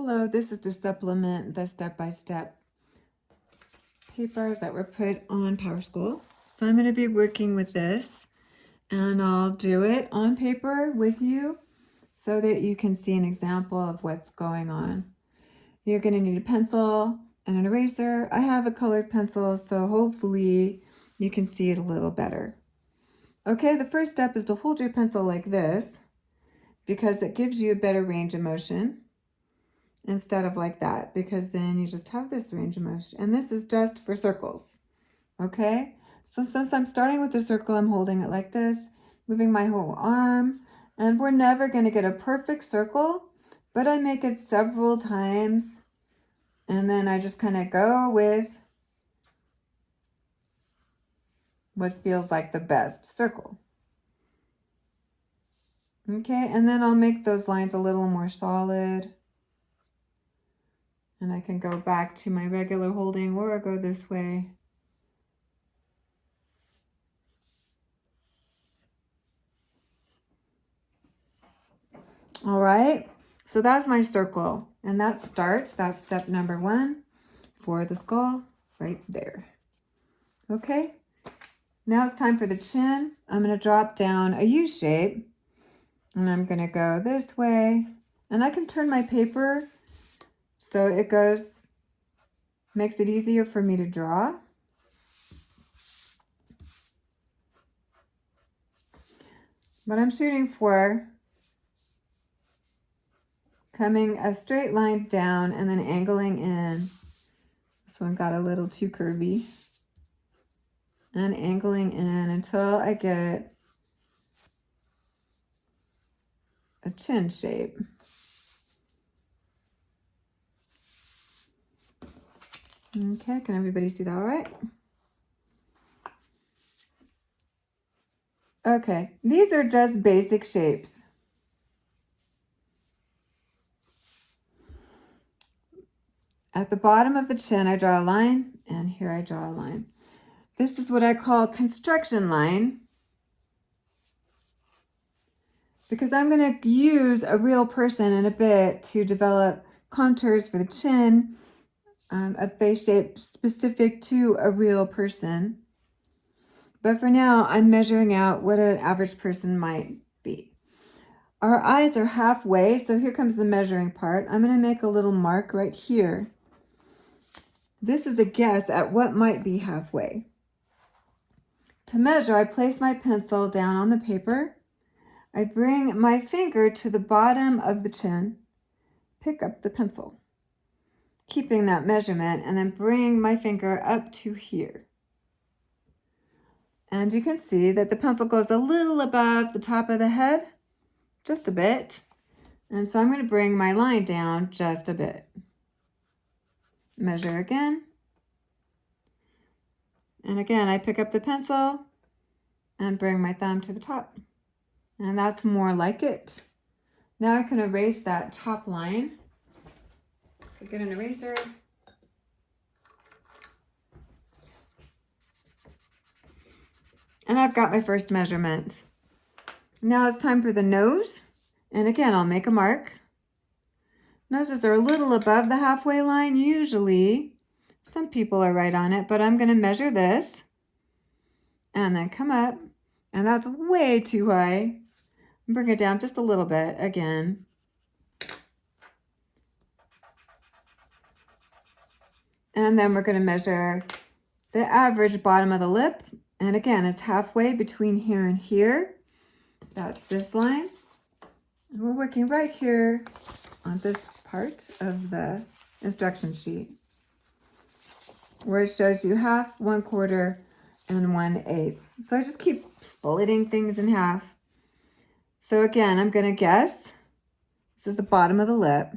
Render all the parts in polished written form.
Hello, this is to supplement the step-by-step papers that were put on PowerSchool. So I'm going to be working with this, and I'll do it on paper with you so that you can see an example of what's going on. You're going to need a pencil and an eraser. I have a colored pencil, so hopefully you can see it a little better. Okay, the first step is to hold your pencil like this because it gives you a better range of motion, instead of like that, because then you just have this range of motion. And this is just for circles, okay? So since I'm starting with the circle, I'm holding it like this, moving my whole arm, and we're never going to get a perfect circle, but I make it several times, and then I just kind of go with what feels like the best circle. Okay, and then I'll make those lines a little more solid. And I can go back to my regular holding or go this way. All right, so that's my circle. And that's step number 1 for the skull right there. Okay, now it's time for the chin. I'm going to drop down a U shape. And I'm going to go this way. And I can turn my paper so it goes, makes it easier for me to draw. But I'm shooting for coming a straight line down and then angling in. This one got a little too curvy. And angling in until I get a chin shape. Okay, can everybody see that all right? Okay, these are just basic shapes. At the bottom of the chin, I draw a line, and here I draw a line. This is what I call construction line, because I'm going to use a real person in a bit to develop contours for the chin, a face shape specific to a real person. But for now, I'm measuring out what an average person might be. Our eyes are halfway, so here comes the measuring part. I'm going to make a little mark right here. This is a guess at what might be halfway. To measure, I place my pencil down on the paper. I bring my finger to the bottom of the chin, pick up the pencil, keeping that measurement, and then bring my finger up to here. And you can see that the pencil goes a little above the top of the head, just a bit. And so I'm going to bring my line down just a bit. Measure again. And again, I pick up the pencil and bring my thumb to the top. And that's more like it. Now I can erase that top line. So get an eraser. And I've got my first measurement. Now it's time for the nose. And again, I'll make a mark. Noses are a little above the halfway line usually. Some people are right on it, but I'm going to measure this. And then come up. And that's way too high. Bring it down just a little bit again. And then we're going to measure the average bottom of the lip. And again, it's halfway between here and here. That's this line. And we're working right here on this part of the instruction sheet, where it shows you half, 1/4, and 1/8. So I just keep splitting things in half. So again, I'm going to guess. This is the bottom of the lip.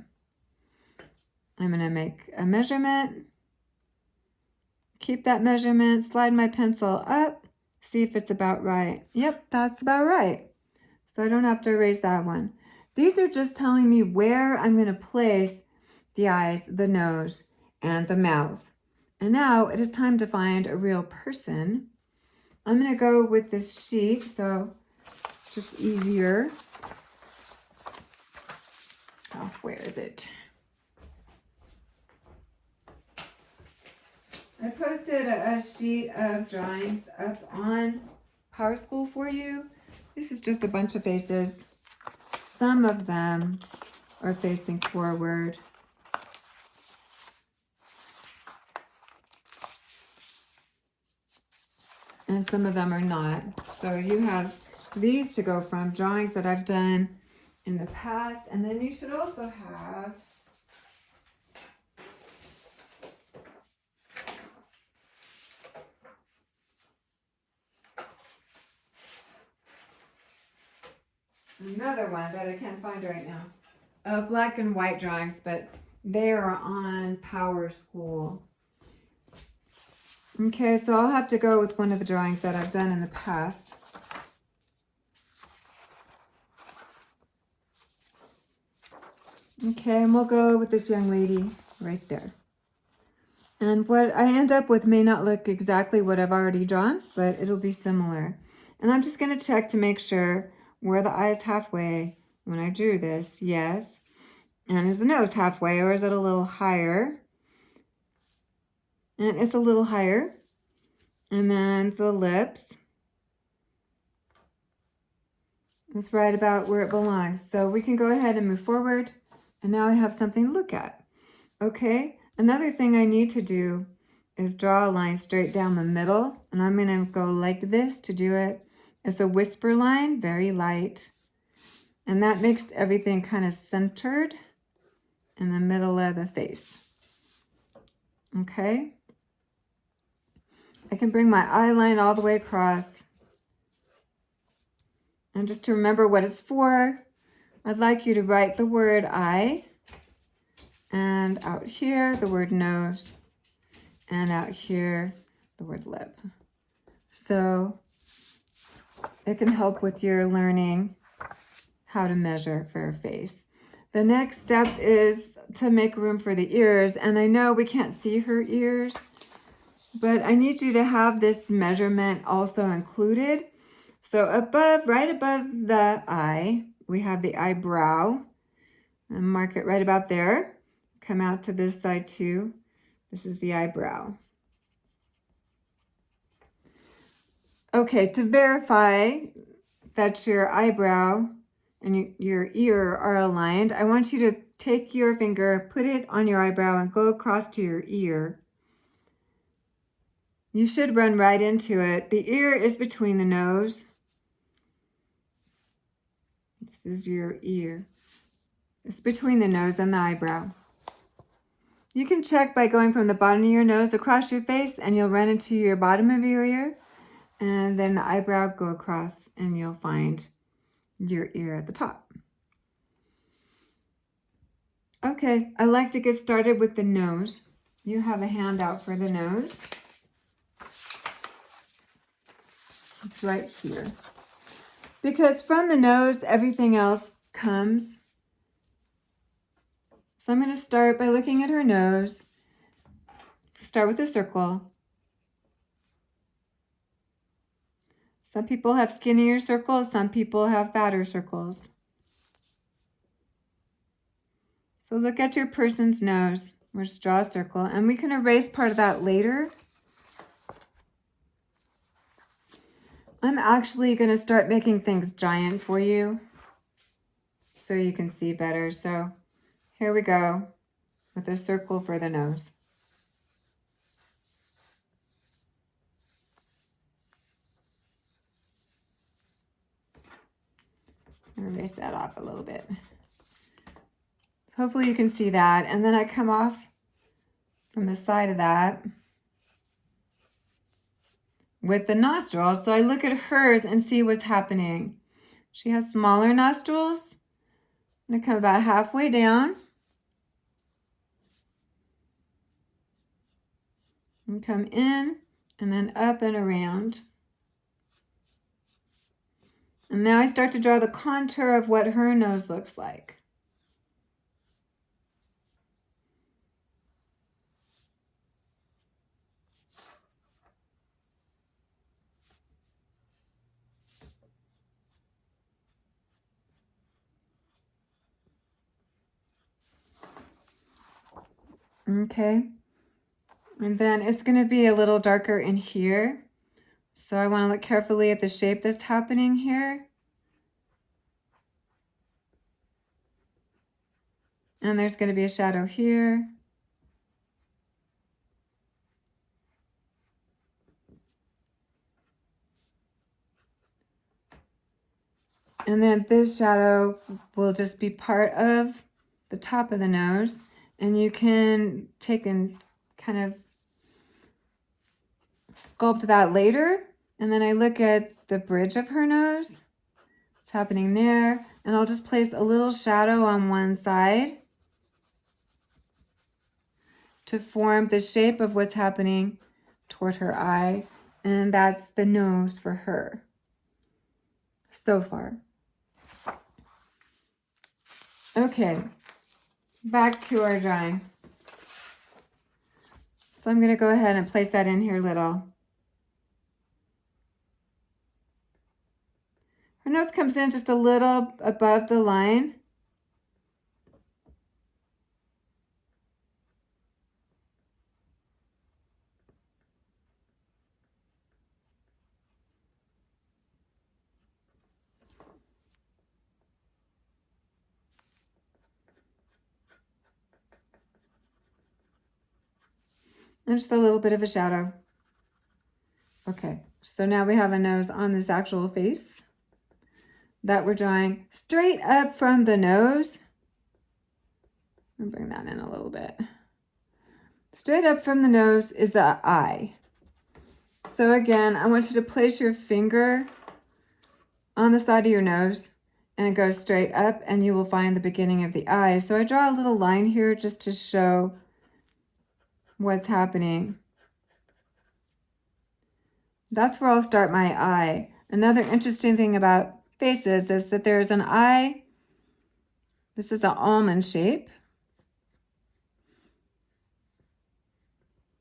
I'm going to make a measurement. Keep that measurement, slide my pencil up, see if it's about right. Yep, that's about right. So I don't have to erase that one. These are just telling me where I'm going to place the eyes, the nose, and the mouth. And now it is time to find a real person. I'm going to go with this sheet, so just easier. Oh, where is it? I posted a sheet of drawings up on PowerSchool for you. This is just a bunch of faces. Some of them are facing forward. And some of them are not. So you have these to go from, drawings that I've done in the past. And then you should also have another one that I can't find right now. Black and white drawings, but they are on PowerSchool. Okay, so I'll have to go with one of the drawings that I've done in the past. Okay, and we'll go with this young lady right there. And what I end up with may not look exactly what I've already drawn, but it'll be similar. And I'm just going to check to make sure where the eye is halfway when I drew this. Yes. And is the nose halfway, or is it a little higher? And it's a little higher. And then the lips. It's right about where it belongs. So we can go ahead and move forward. And now I have something to look at. Okay, another thing I need to do is draw a line straight down the middle. And I'm going to go like this to do it. It's a whisper line, very light. And that makes everything kind of centered in the middle of the face. Okay. I can bring my eye line all the way across. And just to remember what it's for, I'd like you to write the word eye. And out here, the word nose. And out here, the word lip. So it can help with your learning how to measure for a face. The next step is to make room for the ears. And I know we can't see her ears, but I need you to have this measurement also included. So above, right above the eye, we have the eyebrow. And mark it right about there. Come out to this side too. This is the eyebrow. Okay, to verify that your eyebrow and your ear are aligned, I want you to take your finger, put it on your eyebrow and go across to your ear. You should run right into it. The ear is between the nose. This is your ear. It's between the nose and the eyebrow. You can check by going from the bottom of your nose across your face, and you'll run into your bottom of your ear, and then the eyebrow go across and you'll find your ear at the top. Okay, I like to get started with the nose. You have a handout for the nose. It's right here. Because from the nose, everything else comes. So I'm going to start by looking at her nose. Start with a circle. Some people have skinnier circles, some people have fatter circles. So look at your person's nose. We'll just draw a circle, and we can erase part of that later. I'm actually going to start making things giant for you so you can see better. So here we go with a circle for the nose. Erase that off a little bit. So hopefully you can see that. And then I come off from the side of that with the nostrils. So I look at hers and see what's happening. She has smaller nostrils. I'm going to come about halfway down. And come in and then up and around. And now I start to draw the contour of what her nose looks like. Okay. And then it's going to be a little darker in here. So I want to look carefully at the shape that's happening here. And there's going to be a shadow here. And then this shadow will just be part of the top of the nose. And you can take and kind of sculpt that later. And then I look at the bridge of her nose. What's happening there. And I'll just place a little shadow on one side to form the shape of what's happening toward her eye. And that's the nose for her so far. Okay, back to our drawing. So I'm going to go ahead and place that in here little. Her nose comes in just a little above the line. And just a little bit of a shadow. Okay, so now we have a nose on this actual face that we're drawing straight up from the nose. I'll bring that in a little bit. Straight up from the nose is the eye. So again, I want you to place your finger on the side of your nose and go straight up, and you will find the beginning of the eye. So I draw a little line here just to show what's happening. That's where I'll start my eye. Another interesting thing about faces is that there's an eye. This is an almond shape.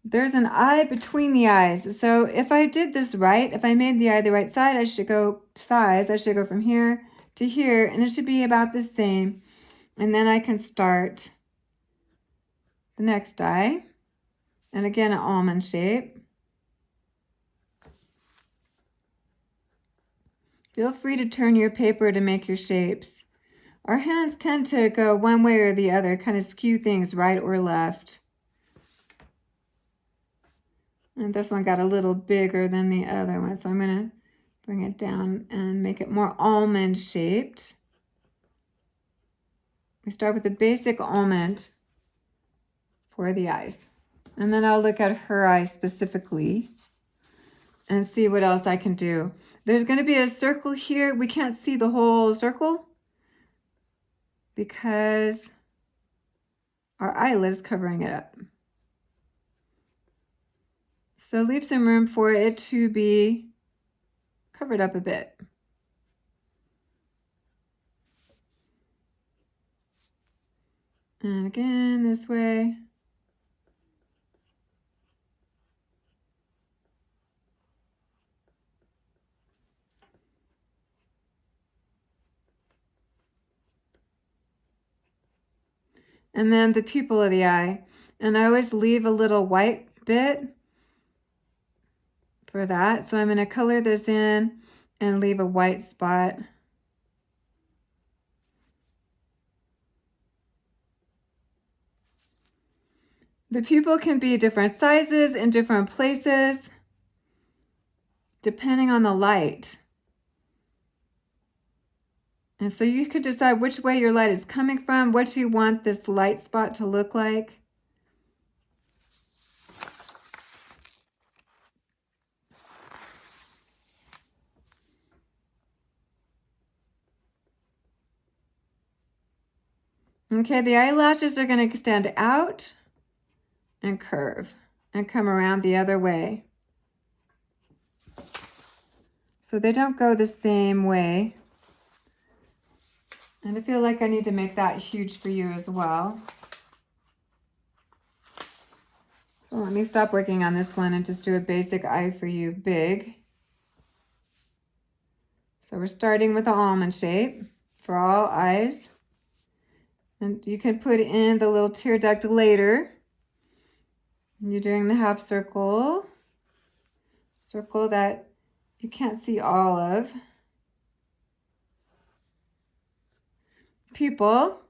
There's an eye between the eyes. So if I did this right, if I made the eye the right side, I should go from here to here, and it should be about the same. And then I can start the next eye. And again, an almond shape. Feel free to turn your paper to make your shapes. Our hands tend to go one way or the other, kind of skew things right or left. And this one got a little bigger than the other one, so I'm going to bring it down and make it more almond shaped. We start with the basic almond for the eyes. And then I'll look at her eyes specifically and see what else I can do. There's going to be a circle here. We can't see the whole circle because our eyelid is covering it up. So leave some room for it to be covered up a bit. And again, this way. And then the pupil of the eye. And I always leave a little white bit for that. So I'm going to color this in and leave a white spot. The pupil can be different sizes in different places, depending on the light. And so you could decide which way your light is coming from, what you want this light spot to look like. Okay, the eyelashes are going to extend out and curve and come around the other way. So they don't go the same way. And I feel like I need to make that huge for you as well. So let me stop working on this one and just do a basic eye for you, big. So we're starting with the almond shape for all eyes. And you can put in the little tear duct later. You're doing the half circle that you can't see all of. Pupil,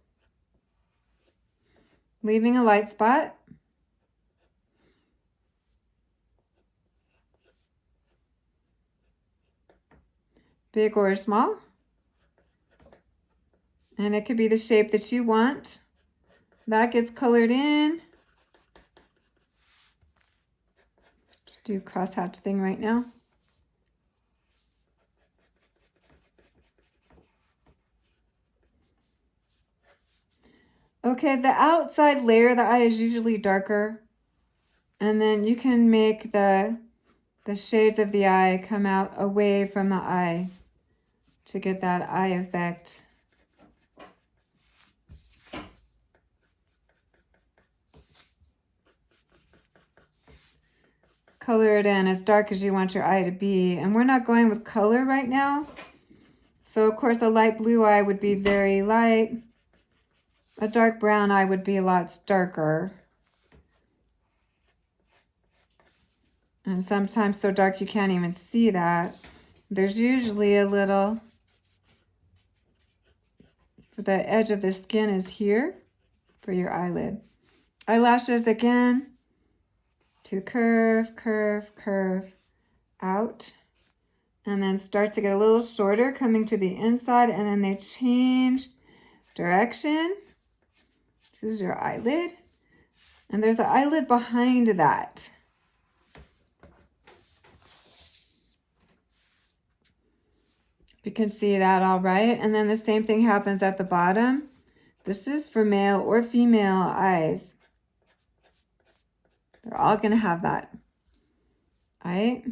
leaving a light spot. Big or small. And it could be the shape that you want. That gets colored in. Just do a crosshatch thing right now. Okay, the outside layer of the eye is usually darker. And then you can make the shades of the eye come out away from the eye to get that eye effect. Color it in as dark as you want your eye to be. And we're not going with color right now. So of course a light blue eye would be very light. A dark brown eye would be a lot darker. And sometimes so dark you can't even see that. There's usually a little, the edge of the skin is here for your eyelid. Eyelashes again, to curve, curve, curve out. And then start to get a little shorter coming to the inside, and then they change direction. This is your eyelid. And there's an eyelid behind that. You can see that all right. And then the same thing happens at the bottom. This is for male or female eyes. They're all going to have that. All right.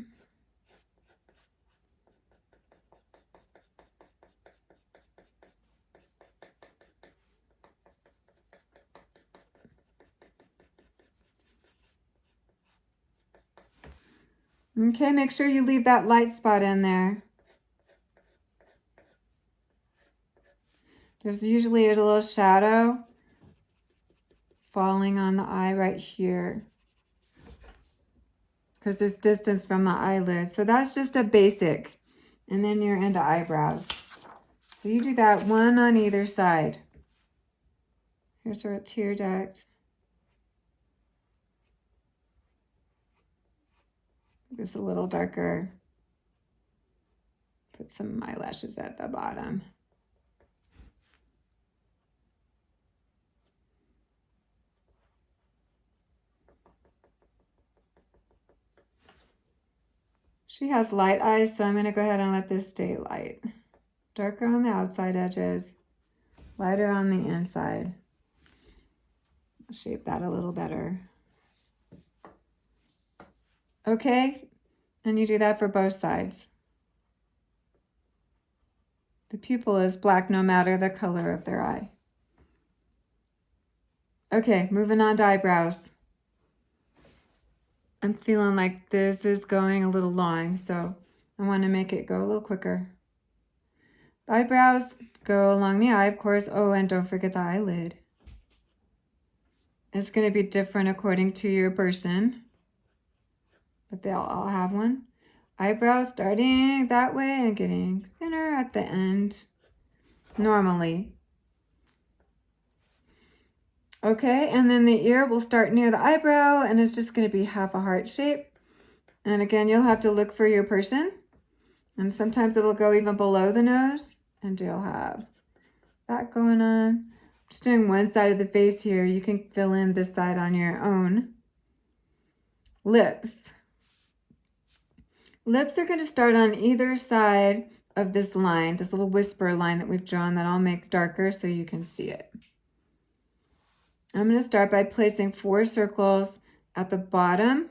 Okay, make sure you leave that light spot in there. There's usually a little shadow falling on the eye right here because there's distance from the eyelid. So that's just a basic. And then you're into eyebrows. So you do that one on either side. Here's our tear duct. This a little darker. Put some eyelashes at the bottom. She has light eyes, so I'm going to go ahead and let this stay light. Darker on the outside edges, lighter on the inside. Shape that a little better. Okay, and you do that for both sides. The pupil is black no matter the color of their eye. Okay, moving on to eyebrows. I'm feeling like this is going a little long, so I want to make it go a little quicker. Eyebrows go along the eye, of course. Oh, and don't forget the eyelid. It's going to be different according to your person, but they'll all have one. Eyebrows starting that way and getting thinner at the end, normally. Okay, and then the ear will start near the eyebrow, and it's just going to be half a heart shape. And again, you'll have to look for your person. And sometimes it'll go even below the nose, and you'll have that going on. Just doing one side of the face here. You can fill in this side on your own. Lips. Lips are going to start on either side of this line, this little whisper line that we've drawn that I'll make darker so you can see it. I'm going to start by placing 4 circles at the bottom.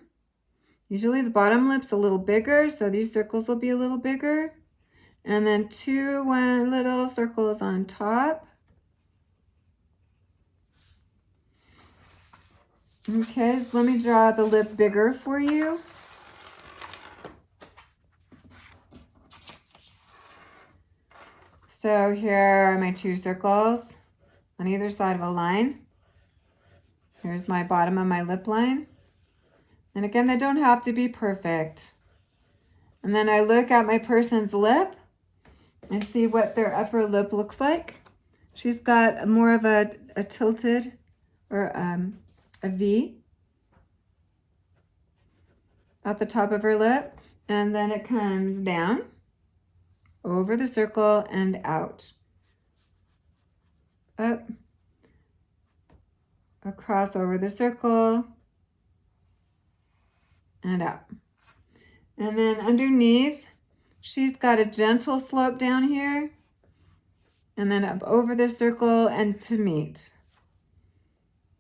Usually the bottom lip's a little bigger, so these circles will be a little bigger. And then 2 little circles on top. Okay, so let me draw the lip bigger for you. So here are my 2 circles on either side of a line. Here's my bottom of my lip line. And again, they don't have to be perfect. And then I look at my person's lip and see what their upper lip looks like. She's got more of a tilted or a V at the top of her lip. And then it comes down over the circle and out. Up, across over the circle, and out. And then underneath, she's got a gentle slope down here, and then up over the circle and to meet.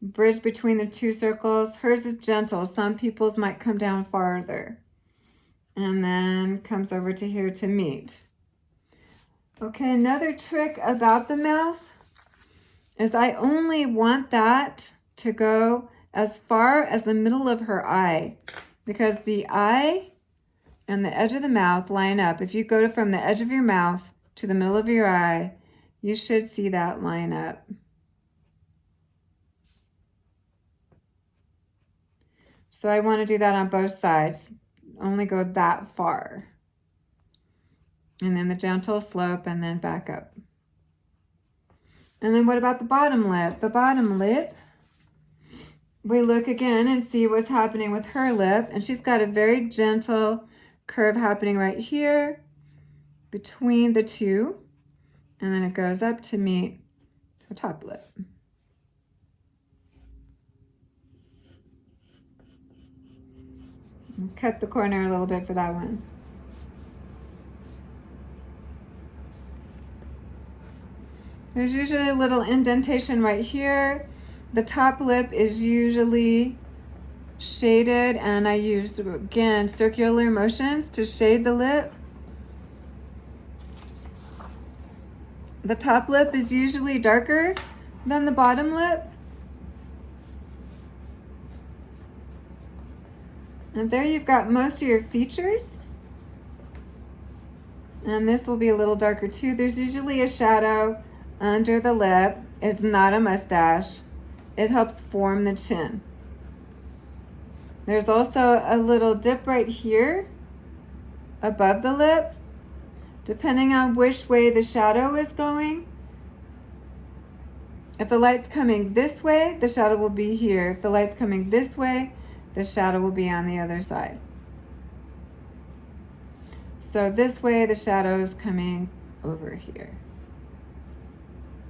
Bridge between the two circles. Hers is gentle. Some people's might come down farther. And then comes over to here to meet. Okay, another trick about the mouth is I only want that to go as far as the middle of her eye, because the eye and the edge of the mouth line up. If you go from the edge of your mouth to the middle of your eye, you should see that line up. So I want to do that on both sides. Only go that far. And then the gentle slope and then back up. And then what about the bottom lip? The bottom lip, we look again and see what's happening with her lip. And she's got a very gentle curve happening right here between the two. And then it goes up to meet her top lip. Cut the corner a little bit for that one. There's usually a little indentation right here. The top lip is usually shaded, and I use, again, circular motions to shade the lip. The top lip is usually darker than the bottom lip. And there you've got most of your features. And this will be a little darker too. There's usually a shadow under the lip. It's not a mustache. It helps form the chin. There's also a little dip right here above the lip. Depending on which way the shadow is going. If the light's coming this way, the shadow will be here. If the light's coming this way, the shadow will be on the other side. So this way, the shadow is coming over here.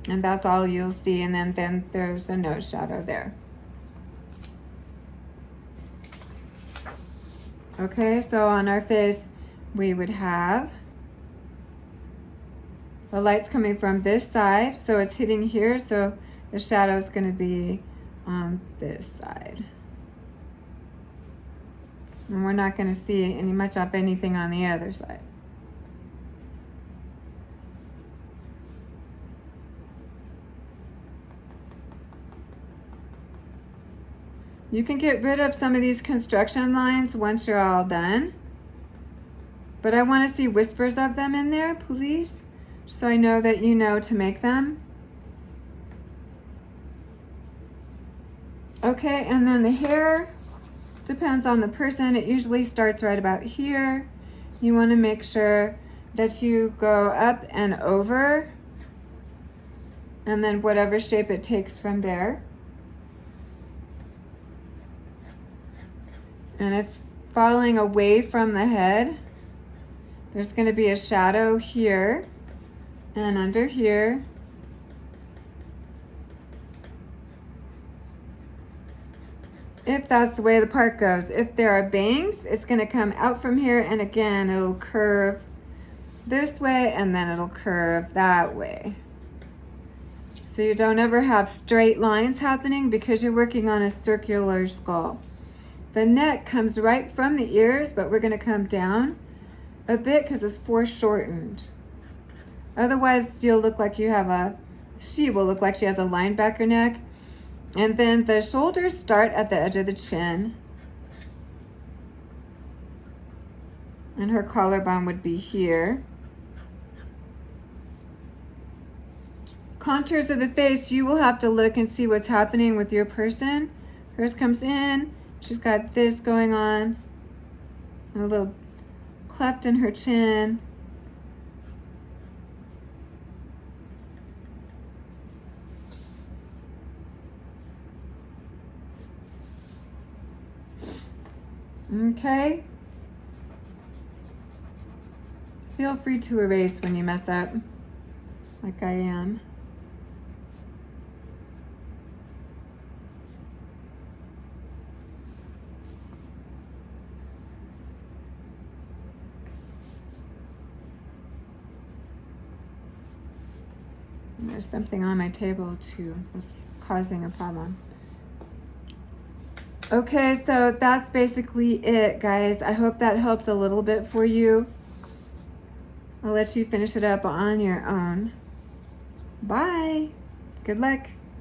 And that's all you'll see. And then there's a nose shadow there. Okay, so on our face, we would have the light's coming from this side. So it's hitting here. So the shadow is going to be on this side. And we're not going to see much of anything on the other side. You can get rid of some of these construction lines once you're all done. But I want to see whispers of them in there, please. So I know that you know to make them. Okay, and then the hair depends on the person. It usually starts right about here. You want to make sure that you go up and over, and then whatever shape it takes from there. And it's falling away from the head. There's going to be a shadow here and under here. If that's the way the part goes. If there are bangs, it's going to come out from here, and again, it'll curve this way, and then it'll curve that way. So you don't ever have straight lines happening because you're working on a circular skull. The neck comes right from the ears, but we're going to come down a bit because it's foreshortened. Otherwise, you'll look like you have she will look like she has a linebacker neck. And then the shoulders start at the edge of the chin. And her collarbone would be here. Contours of the face, you will have to look and see what's happening with your person. Hers comes in She's got this going on, and a little cleft in her chin. Okay. Feel free to erase when you mess up, like I am. And there's something on my table too that's causing a problem. Okay, so that's basically it, guys. I hope that helped a little bit for you. I'll let you finish it up on your own. Bye. Good luck.